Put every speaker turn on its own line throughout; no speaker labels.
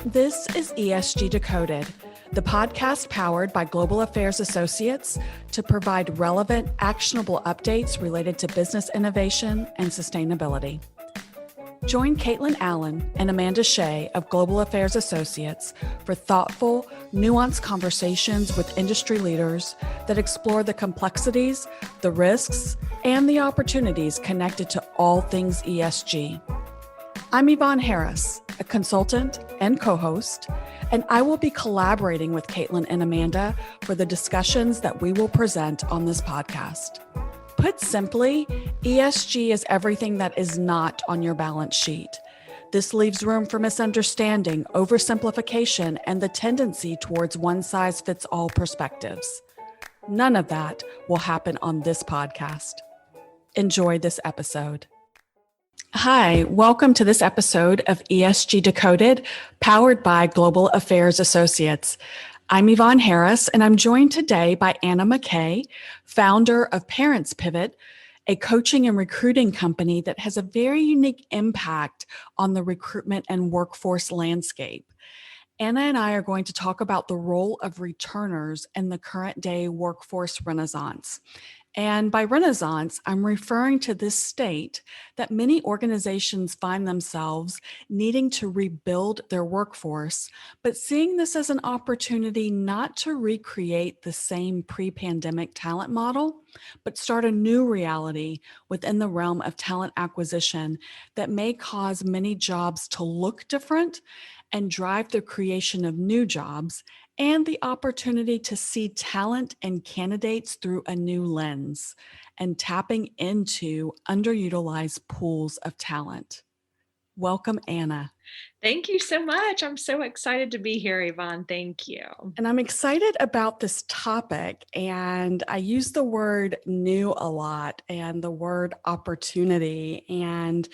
This is ESG Decoded, the podcast powered by Global Affairs Associates to provide relevant, actionable updates related to business innovation and sustainability. Join Caitlin Allen and Amanda Shea of Global Affairs Associates for thoughtful, nuanced conversations with industry leaders that explore the complexities, the risks, and the opportunities connected to all things ESG. I'm Yvonne Harris, a consultant and co-host, and I will be collaborating with Caitlin and Amanda for the discussions that we will present on this podcast. Put simply, ESG is everything that is not on your balance sheet. This leaves room for misunderstanding, oversimplification, and the tendency towards one-size-fits-all perspectives. None of that will happen on this podcast. Enjoy this episode. Hi, welcome to this episode of ESG Decoded, powered by Global Affairs Associates. I'm Yvonne Harris, and I'm joined today by Anna McKay, founder of Parents Pivot, a coaching and recruiting company that has a very unique impact on the recruitment and workforce landscape. Anna and I are going to talk about the role of returners in the current day workforce renaissance. And by renaissance, I'm referring to this state that many organizations find themselves needing to rebuild their workforce, but seeing this as an opportunity not to recreate the same pre-pandemic talent model, but start a new reality within the realm of talent acquisition that may cause many jobs to look different and drive the creation of new jobs and the opportunity to see talent and candidates through a new lens and tapping into underutilized pools of talent. Welcome, Anna.
Thank you so much. I'm so excited to be here, Yvonne. Thank you.
And I'm excited about this topic. And I use the word new a lot and the word opportunity. And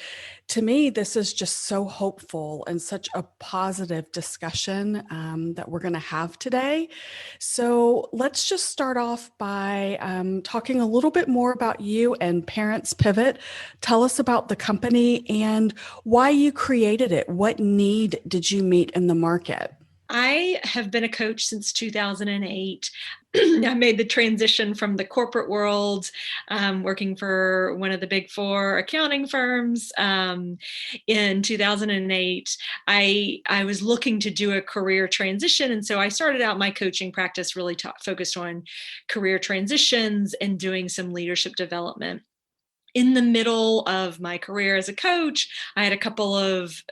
to me, this is just so hopeful and such a positive discussion that we're going to have today. So let's just start off by talking a little bit more about you and Parents Pivot. Tell us about the company and why you created it. What need did you meet in the market?
I have been a coach since 2008. I made the transition from the corporate world, working for one of the big four accounting firms in 2008. I was looking to do a career transition. And so I started out my coaching practice really focused on career transitions and doing some leadership development. In the middle of my career as a coach, I had a couple of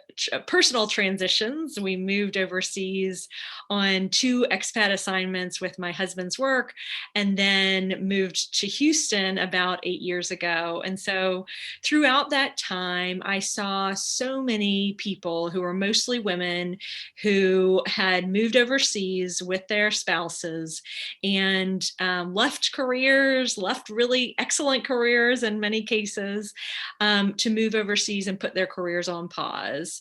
personal transitions. We moved overseas on 2 expat assignments with my husband's work, and then moved to Houston about 8 years ago. And so throughout that time, I saw so many people who were mostly women who had moved overseas with their spouses and left careers, left really excellent careers in many cases, to move overseas and put their careers on pause.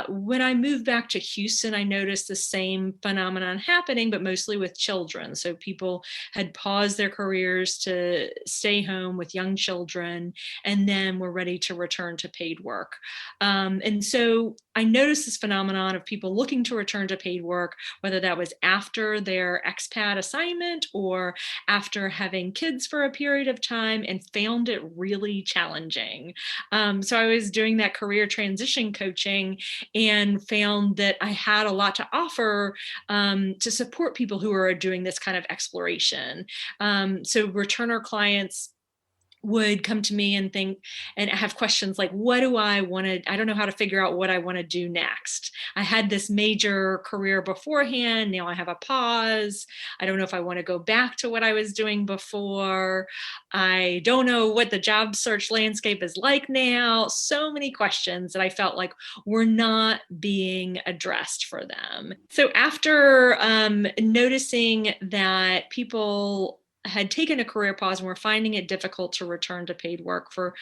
When I moved back to Houston, I noticed the same phenomenon happening, but mostly with children. So people had paused their careers to stay home with young children and then were ready to return to paid work. And so I noticed this phenomenon of people looking to return to paid work, whether that was after their expat assignment or after having kids for a period of time, and found it really challenging. So I was doing that career transition coaching and found that I had a lot to offer to support people who are doing this kind of exploration. So returner clients would come to me and think and have questions like, what do I want to, I don't know how to figure out what I want to do next. I had this major career beforehand. Now I have a pause. I don't know if I want to go back to what I was doing before. I don't know what the job search landscape is like now. So many questions that I felt like were not being addressed for them. So after noticing that people had taken a career pause and were finding it difficult to return to paid work for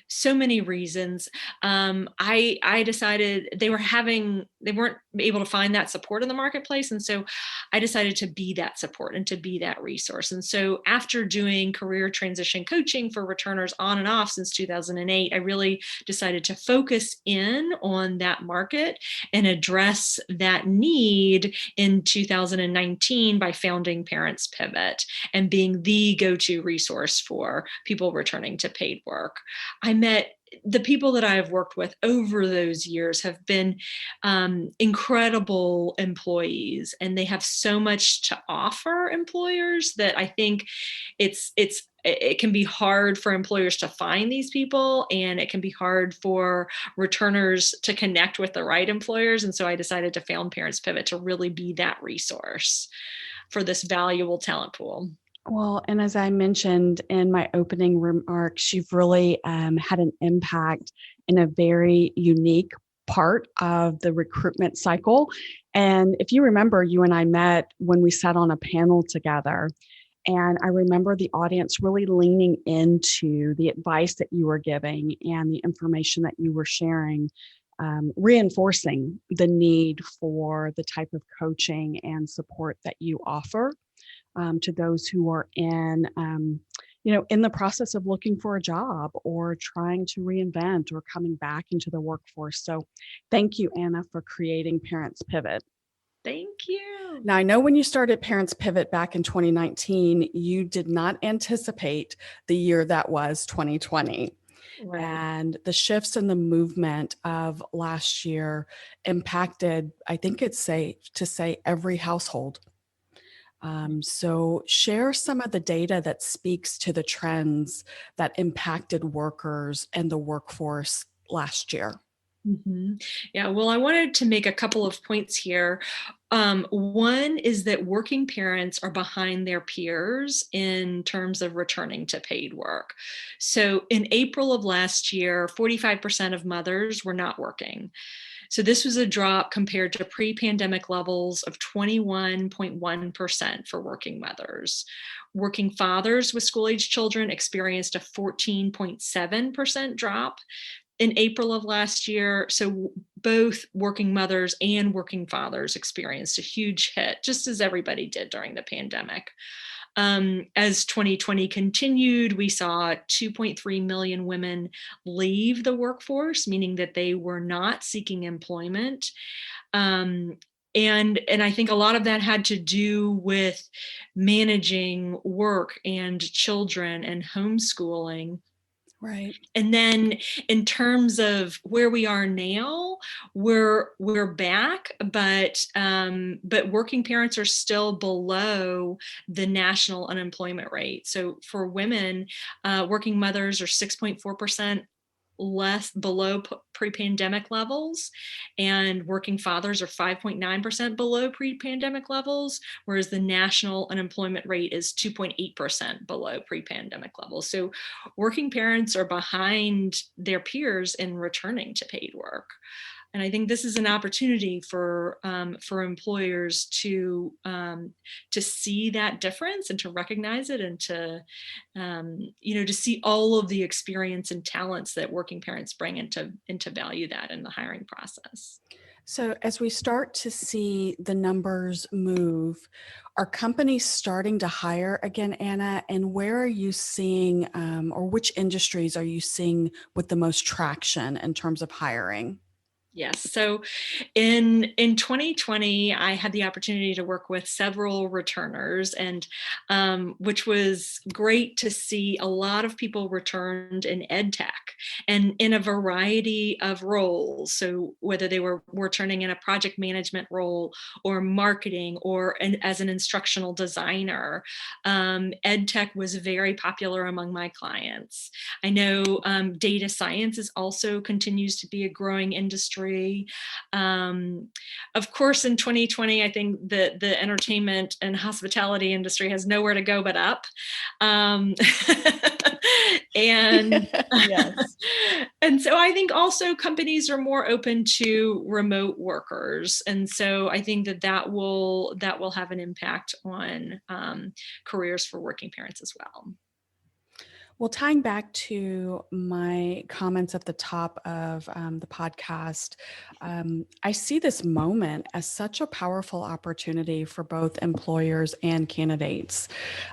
so many reasons. I decided they weren't able to find that support in the marketplace. And so I decided to be that support and to be that resource. And so after doing career transition coaching for returners on and off since 2008, I really decided to focus in on that market and address that need in 2019 by founding Parents Pivot and being the go-to resource for people returning to paid work. I met the people that I've worked with over those years have been incredible employees, and they have so much to offer employers that I think it can be hard for employers to find these people, and it can be hard for returners to connect with the right employers. And so I decided to found Parents Pivot to really be that resource for this valuable talent pool.
Well, and as I mentioned in my opening remarks, you've really had an impact in a very unique part of the recruitment cycle. And if you remember, you and I met when we sat on a panel together. And I remember the audience really leaning into the advice that you were giving and the information that you were sharing, reinforcing the need for the type of coaching and support that you offer to those who are in the process of looking for a job or trying to reinvent or coming back into the workforce. So thank you, Anna, for creating Parents Pivot.
Thank you.
Now, I know when you started Parents Pivot back in 2019, you did not anticipate the year that was 2020.
Right.
And the shifts in the movement of last year impacted, I think it's safe to say, every household. So share some of the data that speaks to the trends that impacted workers and the workforce last year.
Mm-hmm. Yeah, well, I wanted to make a couple of points here. One is that working parents are behind their peers in terms of returning to paid work. So in April of last year, 45% of mothers were not working. So this was a drop compared to pre-pandemic levels of 21.1% for working mothers. Working fathers with school-age children experienced a 14.7% drop in April of last year. So both working mothers and working fathers experienced a huge hit, just as everybody did during the pandemic. As 2020 continued, we saw 2.3 million women leave the workforce, meaning that they were not seeking employment. And I think a lot of that had to do with managing work and children and homeschooling.
Right.
And then in terms of where we are now, we're back, but working parents are still below the national unemployment rate. So for women, working mothers are 6.4% less below pre-pandemic levels, and working fathers are 5.9% below pre-pandemic levels, whereas the national unemployment rate is 2.8% below pre-pandemic levels. So working parents are behind their peers in returning to paid work. And I think this is an opportunity for employers to see that difference and to recognize it, and to see all of the experience and talents that working parents bring, and to value that in the hiring process.
So as we start to see the numbers move, are companies starting to hire again, Anna? And where are you seeing, or which industries are you seeing with the most traction in terms of hiring?
Yes. So in 2020, I had the opportunity to work with several returners, and which was great to see. A lot of people returned in ed tech and in a variety of roles. So whether they were returning in a project management role or marketing or as an instructional designer, ed tech was very popular among my clients. I know data science is also continues to be a growing industry. Of course, in 2020, I think that the entertainment and hospitality industry has nowhere to go but up. And
Yes.
and so I think also companies are more open to remote workers, and so I think that will have an impact on careers for working parents as well.
Well, tying back to my comments at the top of the podcast, I see this moment as such a powerful opportunity for both employers and candidates.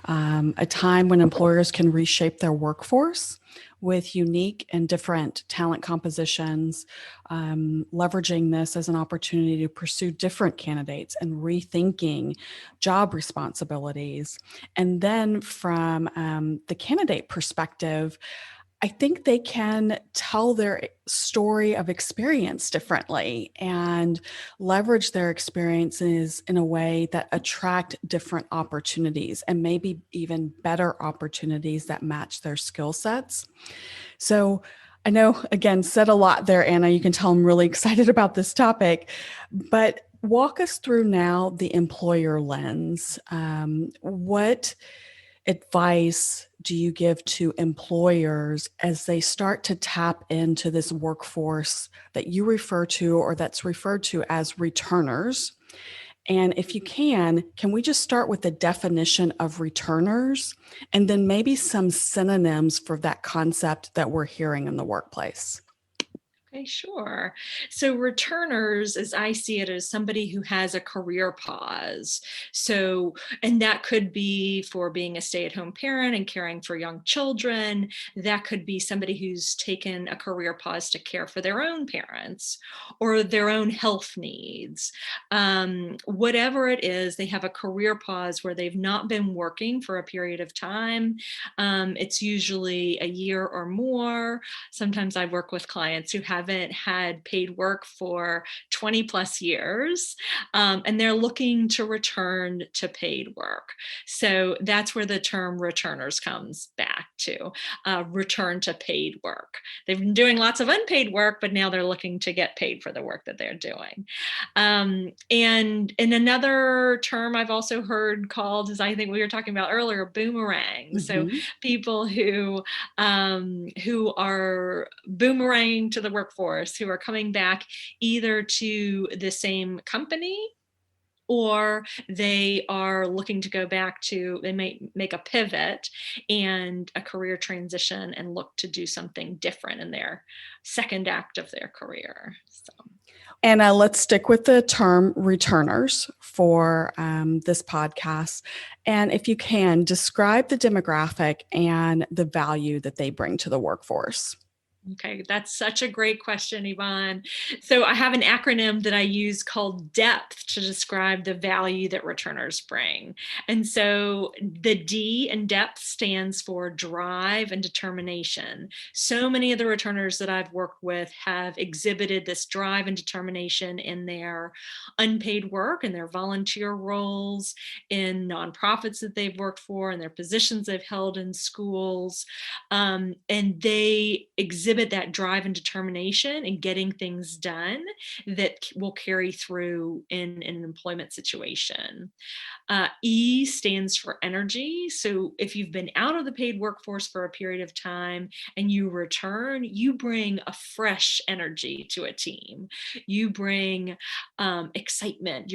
A time when employers can reshape their workforce with unique and different talent compositions, leveraging this as an opportunity to pursue different candidates and rethinking job responsibilities. And then from the candidate perspective, I think they can tell their story of experience differently and leverage their experiences in a way that attract different opportunities and maybe even better opportunities that match their skill sets. So I know, again, said a lot there, Anna. You can tell I'm really excited about this topic, but walk us through now the employer lens. What advice do you give to employers as they start to tap into this workforce that you refer to or that's referred to as returners? And if you can we just start with the definition of returners and then maybe some synonyms for that concept that we're hearing in the workplace?
Okay, sure. So returners, as I see it, is somebody who has a career pause. So, and that could be for being a stay-at-home parent and caring for young children. That could be somebody who's taken a career pause to care for their own parents or their own health needs. Whatever it is, they have a career pause where they've not been working for a period of time. It's usually a year or more. Sometimes I work with clients who haven't had paid work for 20 plus years, and they're looking to return to paid work. So that's where the term returners comes back to, return to paid work. They've been doing lots of unpaid work, but now they're looking to get paid for the work that they're doing. And another term I've also heard called, as I think we were talking about earlier, boomerang. So
Mhm.
people who are boomeranging to the workforce, who are coming back either to the same company or they are looking to go back to, they might make a pivot and a career transition and look to do something different in their second act of their career. So.
And let's stick with the term returners for this podcast. And if you can, describe the demographic and the value that they bring to the workforce.
Okay, that's such a great question, Yvonne. So I have an acronym that I use called DEPTH to describe the value that returners bring. And so the D in DEPTH stands for drive and determination. So many of the returners that I've worked with have exhibited this drive and determination in their unpaid work, in their volunteer roles, in nonprofits that they've worked for, in their positions they've held in schools. And they exhibit that drive and determination in getting things done that will carry through in an employment situation. E stands for energy. So if you've been out of the paid workforce for a period of time and you return, you bring a fresh energy to a team. You bring excitement.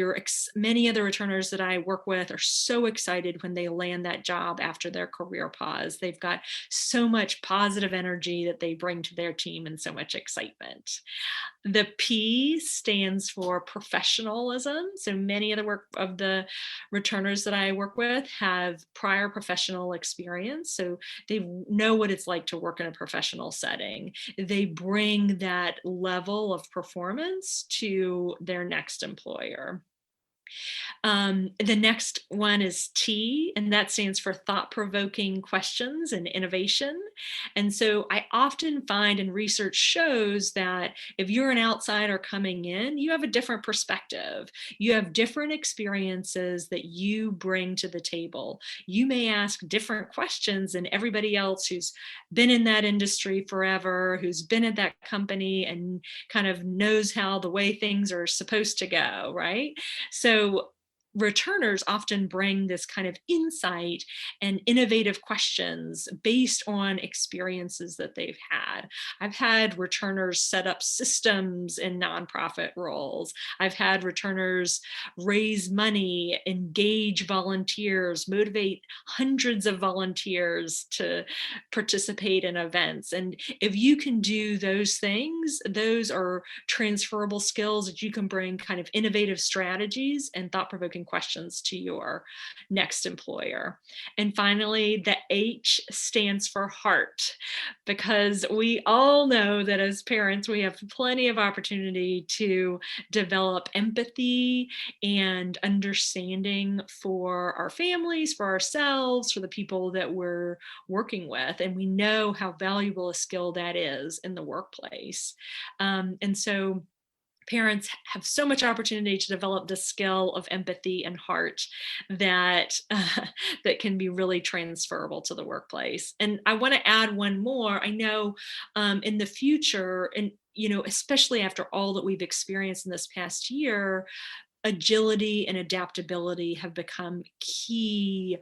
Many of the returners that I work with are so excited when they land that job after their career pause. They've got so much positive energy that they bring to their team and so much excitement. The P stands for professionalism. So many of the returners that I work with have prior professional experience. So they know what it's like to work in a professional setting. They bring that level of performance to their next employer. The next one is T, and that stands for thought-provoking questions and innovation. And so I often find, and research shows, that if you're an outsider coming in, you have a different perspective. You have different experiences that you bring to the table. You may ask different questions than everybody else who's been in that industry forever, who's been at that company and kind of knows how the way things are supposed to go, right? So returners often bring this kind of insight and innovative questions based on experiences that they've had. I've had returners set up systems in nonprofit roles. I've had returners raise money, engage volunteers, motivate hundreds of volunteers to participate in events. And if you can do those things, those are transferable skills that you can bring kind of innovative strategies and thought-provoking questions to your next employer. And finally, the H stands for heart, because we all know that as parents, we have plenty of opportunity to develop empathy and understanding for our families, for ourselves, for the people that we're working with. And we know how valuable a skill that is in the workplace. And so parents have so much opportunity to develop the skill of empathy and heart that that can be really transferable to the workplace. And I want to add one more. I know in the future, and especially after all that we've experienced in this past year, agility and adaptability have become key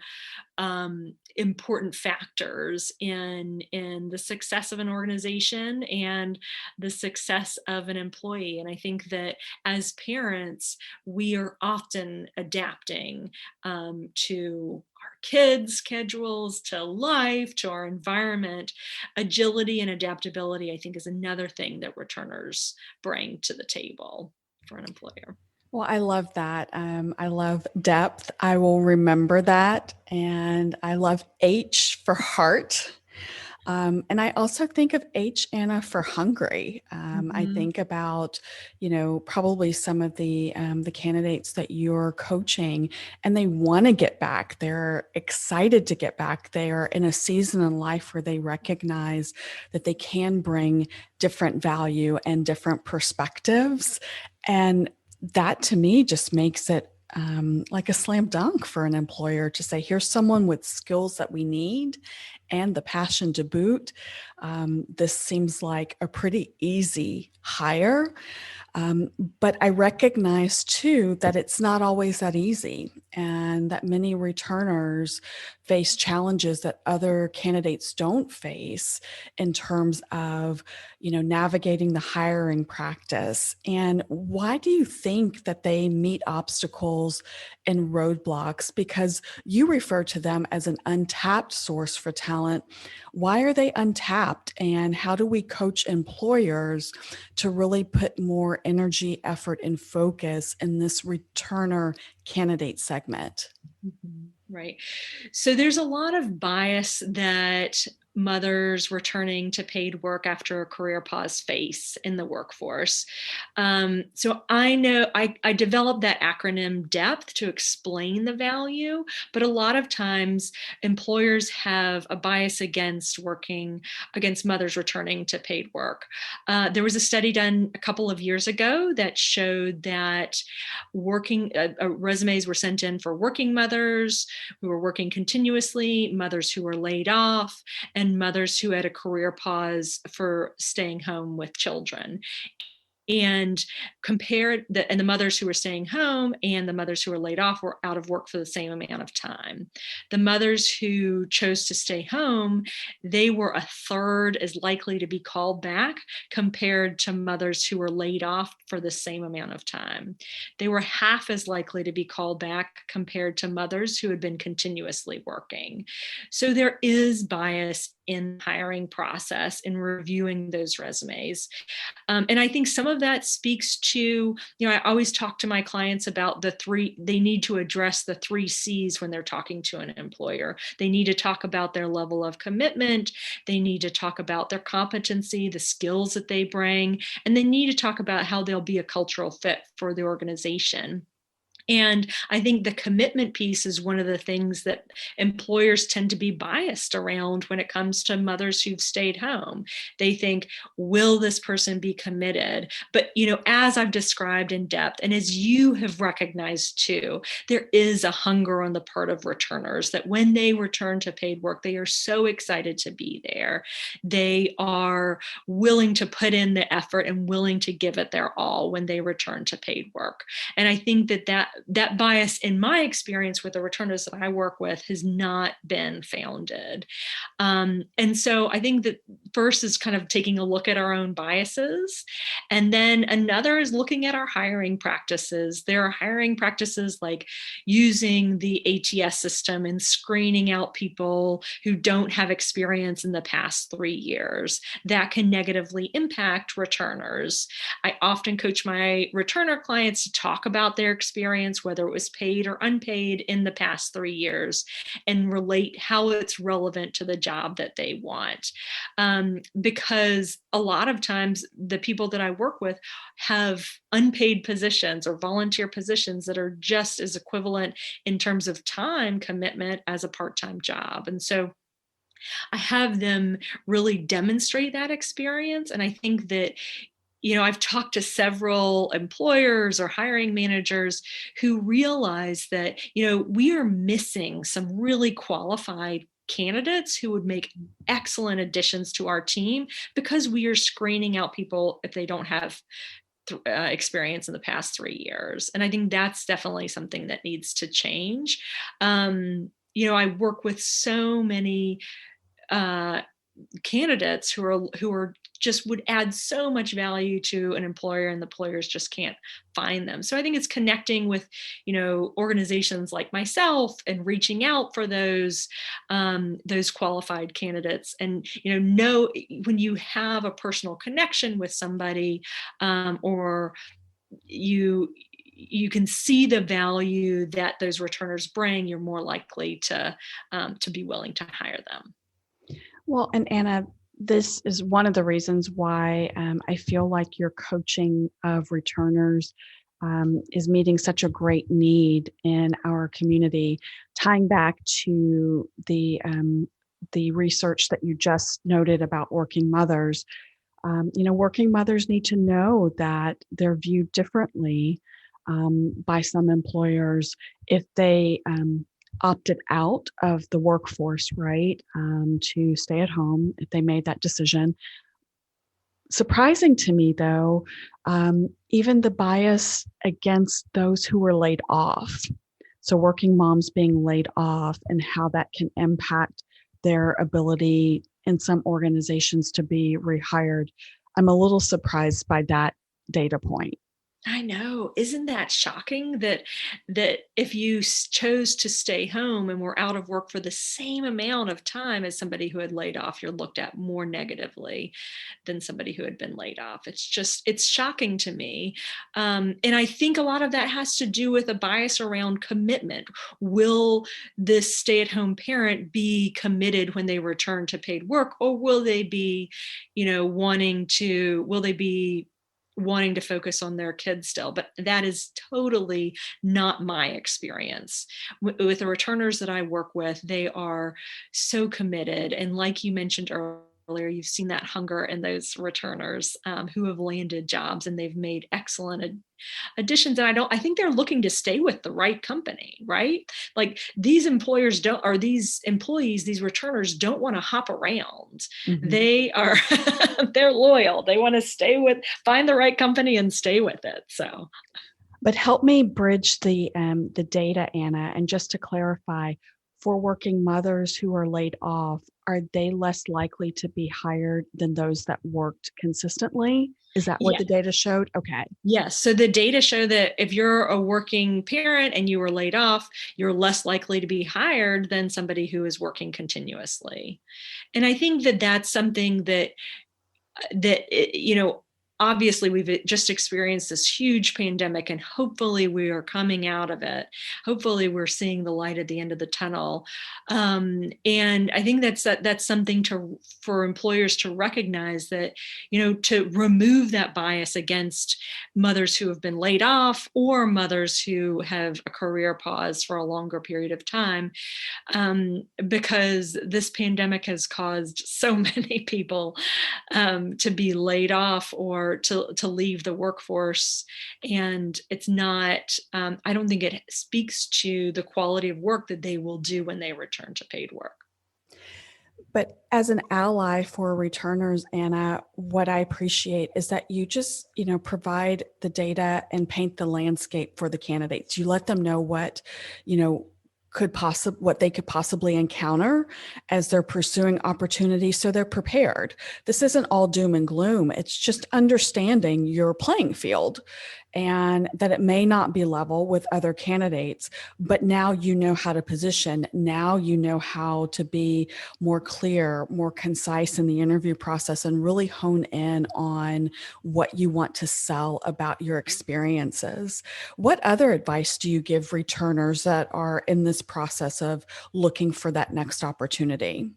important factors in the success of an organization and the success of an employee. And I think that as parents, we are often adapting to our kids' schedules, to life, to our environment. Agility and adaptability, I think, is another thing that returners bring to the table for an employer.
Well, I love that. I love depth. I will remember that. And I love H for heart. And I also think of H, Anna, for hungry. I think about, probably some of the candidates that you're coaching, and they want to get back. They're excited to get back. They are in a season in life where they recognize that they can bring different value and different perspectives. And that to me just makes it like a slam dunk for an employer to say, here's someone with skills that we need and the passion to boot. This seems like a pretty easy hire. But I recognize too that it's not always that easy, and that many returners face challenges that other candidates don't face in terms of, navigating the hiring practice. And why do you think that they meet obstacles and roadblocks? Because you refer to them as an untapped source for talent. Why are they untapped, and how do we coach employers to really put more energy, effort, and focus in this returner candidate segment?
Right. So there's a lot of bias that mothers returning to paid work after a career pause face in the workforce. So I know I developed that acronym DEPTH to explain the value, but a lot of times employers have a bias against mothers returning to paid work. There was a study done a couple of years ago that showed that resumes were sent in for working mothers who were working continuously, mothers who were laid off, and mothers who had a career pause for staying home with children. And the mothers who were staying home and the mothers who were laid off were out of work for the same amount of time. The mothers who chose to stay home, they were a third as likely to be called back compared to mothers who were laid off for the same amount of time. They were half as likely to be called back compared to mothers who had been continuously working. So there is bias in the hiring process in reviewing those resumes. And I think some of that speaks to, I always talk to my clients about they need to address the 3 C's when they're talking to an employer. They need to talk about their level of commitment. They need to talk about their competency, the skills that they bring, and they need to talk about how they'll be a cultural fit for the organization. And I think the commitment piece is one of the things that employers tend to be biased around when it comes to mothers who've stayed home. They think, will this person be committed? But, as I've described in depth, and as you have recognized too, there is a hunger on the part of returners that when they return to paid work, they are so excited to be there. They are willing to put in the effort and willing to give it their all when they return to paid work. And I think that that bias, in my experience with the returners that I work with, has not been founded. And so I think that first is kind of taking a look at our own biases. And then another is looking at our hiring practices. There are hiring practices like using the ATS system and screening out people who don't have experience in the past 3 years that can negatively impact returners. I often coach my returner clients to talk about their experience, whether it was paid or unpaid, in the past 3 years, and relate how it's relevant to the job that they want. Because a lot of times the people that I work with have unpaid positions or volunteer positions that are just as equivalent in terms of time commitment as a part-time job. And so I have them really demonstrate that experience. And I think that, I've talked to several employers or hiring managers who realize that, we are missing some really qualified candidates who would make excellent additions to our team because we are screening out people if they don't have experience in the past 3 years. And I think that's definitely something that needs to change. I work with so many uh, candidates who are just would add so much value to an employer, and the employers just can't find them. So I think it's connecting with organizations like myself and reaching out for those qualified candidates. And know when you have a personal connection with somebody, or you can see the value that those returners bring, you're more likely to be willing to hire them.
Well, and Anna, this is one of the reasons why I feel like your coaching of returners is meeting such a great need in our community. Tying back to the research that you just noted about working mothers, working mothers need to know that they're viewed differently by some employers if they opted out of the workforce, right, to stay at home if they made that decision. Surprising to me, though, even the bias against those who were laid off. So working moms being laid off and how that can impact their ability in some organizations to be rehired. I'm a little surprised by that data point.
I know. Isn't that shocking that if you chose to stay home and were out of work for the same amount of time as somebody who had laid off, you're looked at more negatively than somebody who had been laid off? It's shocking to me. And I think a lot of that has to do with a bias around commitment. Will this stay-at-home parent be committed when they return to paid work, or will they be, wanting to focus on their kids still? But that is totally not my experience. With the returners that I work with, they are so committed. And like you mentioned earlier, you've seen that hunger in those returners who have landed jobs, and they've made excellent additions. And I think they're looking to stay with the right company, right? Like these employers don't, or these employees, these returners don't want to hop around. Mm-hmm. They are, they're loyal. They want to find the right company and stay with it. So,
but help me bridge the data, Anna. And just to clarify, for working mothers who are laid off, are they less likely to be hired than those that worked consistently? Is that what the data showed? Okay.
Yes. So the data show that if you're a working parent and you were laid off, you're less likely to be hired than somebody who is working continuously. And I think that that's something that obviously we've just experienced this huge pandemic, and hopefully we are coming out of it. Hopefully we're seeing the light at the end of the tunnel. And I think that's something for employers to recognize, that, to remove that bias against mothers who have been laid off or mothers who have a career pause for a longer period of time, because this pandemic has caused so many people to be laid off or to leave the workforce. And it's not, I don't think it speaks to the quality of work that they will do when they return to paid work.
But as an ally for returners, Anna, what I appreciate is that you just, provide the data and paint the landscape for the candidates. You let them know what, you know, what they could possibly encounter as they're pursuing opportunities, so they're prepared. This isn't all doom and gloom. It's just understanding your playing field and that it may not be level with other candidates, but now you know how to position. Now you know how to be more clear, more concise in the interview process, and really hone in on what you want to sell about your experiences. What other advice do you give returners that are in this process of looking for that next opportunity?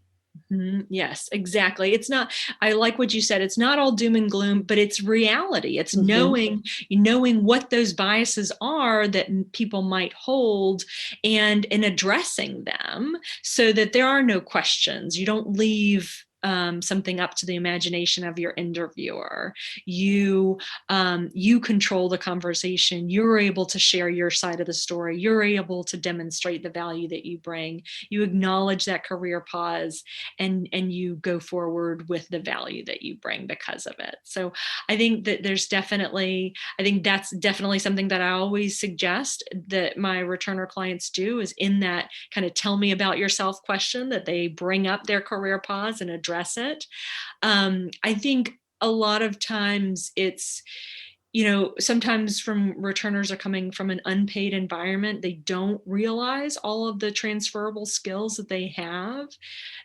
Yes, exactly. It's not, I like what you said. It's not all doom and gloom, but it's reality. It's
Mhm.
knowing what those biases are that people might hold, and addressing them so that there are no questions. You don't leave something up to the imagination of your interviewer. You control the conversation. You're able to share your side of the story. You're able to demonstrate the value that you bring. You acknowledge that career pause, and you go forward with the value that you bring because of it. So I think that I think that's definitely something that I always suggest that my returner clients do, is in that kind of tell me about yourself question, that they bring up their career pause and address it. I think a lot of times sometimes from returners are coming from an unpaid environment. They don't realize all of the transferable skills that they have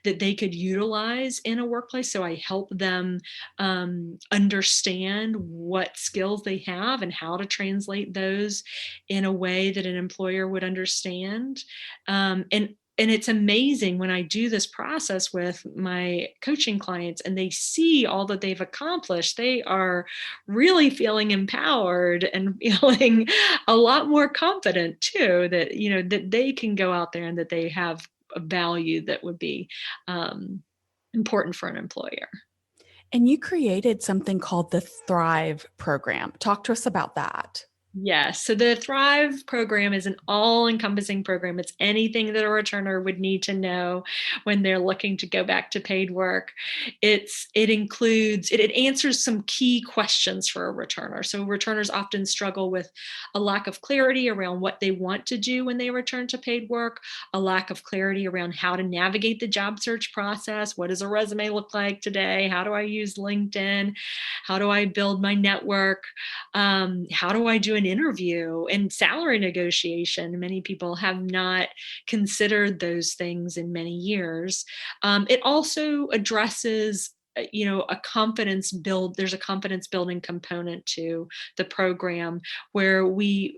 that they could utilize in a workplace. So I help them understand what skills they have and how to translate those in a way that an employer would understand. And it's amazing when I do this process with my coaching clients and they see all that they've accomplished. They are really feeling empowered and feeling a lot more confident too, that that they can go out there and that they have a value that would be important for an employer.
And you created something called the Thrive program. Talk to us about that.
Yes. So the Thrive program is an all-encompassing program. It's anything that a returner would need to know when they're looking to go back to paid work. It answers some key questions for a returner. So returners often struggle with a lack of clarity around what they want to do when they return to paid work, a lack of clarity around how to navigate the job search process. What does a resume look like today? How do I use LinkedIn? How do I build my network? How do I do an interview and salary negotiation? Many people have not considered those things in many years. It also addresses a confidence build. There's a confidence building component to the program where we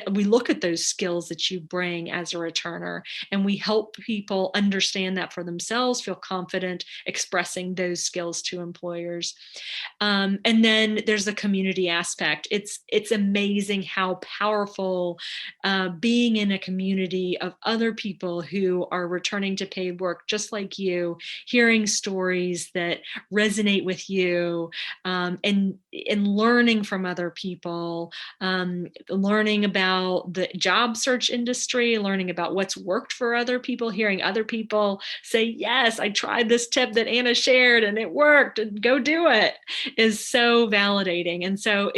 look at those skills that you bring as a returner, and we help people understand that for themselves, feel confident expressing those skills to employers. And then there's the community aspect. It's amazing how powerful being in a community of other people who are returning to paid work just like you, hearing stories that resonate with you, and learning from other people, learning about the job search industry, learning about what's worked for other people, hearing other people say, yes, I tried this tip that Anna shared and it worked, and go do it, is so validating. And so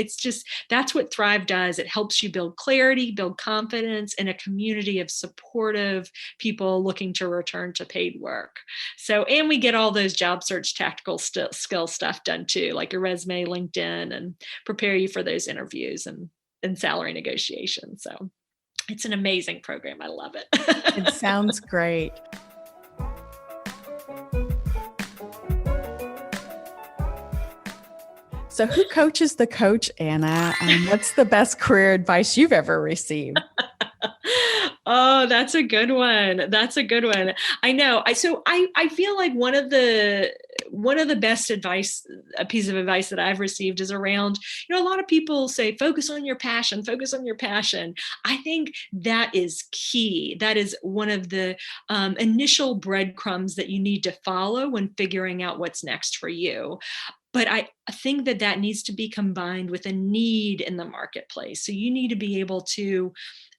that's what Thrive does. It helps you build clarity, build confidence in a community of supportive people looking to return to paid work. So, and we get all those job search tactical skill stuff done too, like your resume, LinkedIn, and prepare you for those interviews and salary negotiations. So it's an amazing program. I love it.
It sounds great. So, who coaches the coach, Anna? And what's the best career advice you've ever received?
Oh, that's a good one. That's a good one. I know. I feel like one of the best advice, a piece of advice that I've received is around, a lot of people say, focus on your passion, focus on your passion. I think that is key. That is one of the initial breadcrumbs that you need to follow when figuring out what's next for you. But think that needs to be combined with a need in the marketplace. So you need to be able to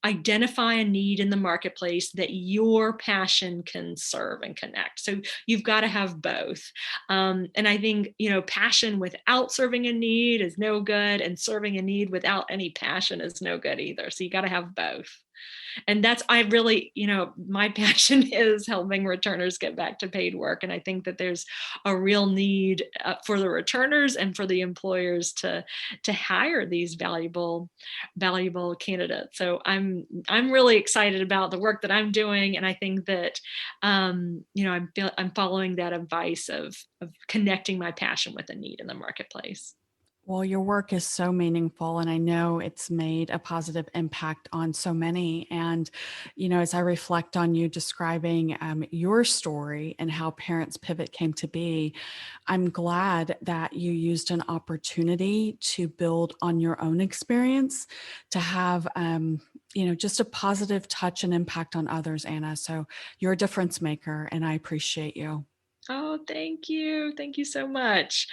identify a need in the marketplace that your passion can serve and connect. So you've got to have both. And I think, passion without serving a need is no good, and serving a need without any passion is no good either. So you got to have both. And I really, my passion is helping returners get back to paid work. And I think that there's a real need for the returners and for the employers to hire these valuable candidates. So I'm really excited about the work that I'm doing. And I think that, I'm following that advice of connecting my passion with a need in the marketplace.
Well, your work is so meaningful, and I know it's made a positive impact on so many. And, as I reflect on you describing your story and how Parents Pivot came to be, I'm glad that you used an opportunity to build on your own experience, to have, just a positive touch and impact on others, Anna. So you're a difference maker, and I appreciate you.
Oh, thank you. Thank you so much.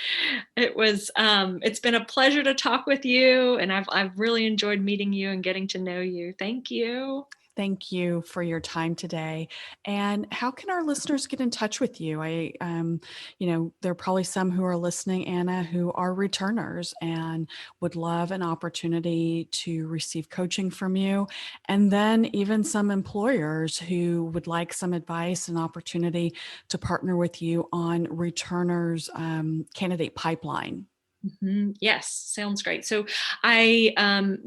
It's been a pleasure to talk with you, and I've really enjoyed meeting you and getting to know you. Thank you.
Thank you for your time today. And how can our listeners get in touch with you? There are probably some who are listening, Anna, who are returners and would love an opportunity to receive coaching from you. And then even some employers who would like some advice and opportunity to partner with you on returners candidate pipeline.
Mm-hmm. Yes, sounds great. So I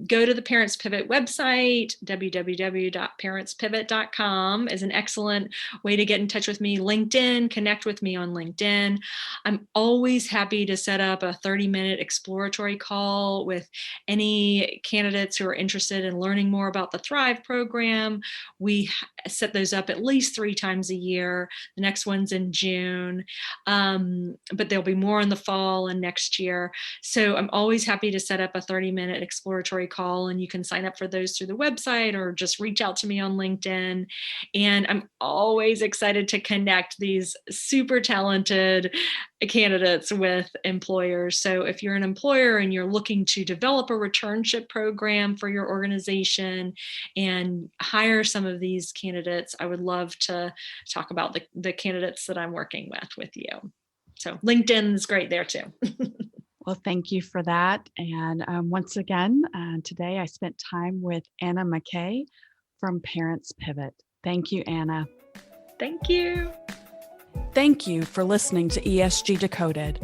go to the Parents Pivot website. www.parentspivot.com is an excellent way to get in touch with me. LinkedIn, connect with me on LinkedIn. I'm always happy to set up a 30-minute exploratory call with any candidates who are interested in learning more about the Thrive program. We set those up at least 3 times a year. The next one's in June, but there'll be more in the fall and next year. So I'm always happy to set up a 30-minute exploratory call, and you can sign up for those through the website or just reach out to me on LinkedIn. And I'm always excited to connect these super talented candidates with employers. So if you're an employer and you're looking to develop a returnship program for your organization and hire some of these candidates, I would love to talk about the candidates that I'm working with you. So LinkedIn is great there too.
Well, thank you for that. And once again, today I spent time with Anna McKay from Parents Pivot. Thank you, Anna.
Thank you.
Thank you for listening to ESG Decoded.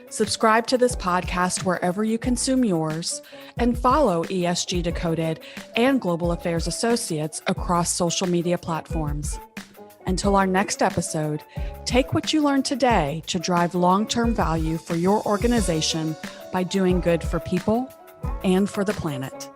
Subscribe to this podcast wherever you consume yours, and follow ESG Decoded and Global Affairs Associates across social media platforms. Until our next episode, take what you learned today to drive long-term value for your organization by doing good for people and for the planet.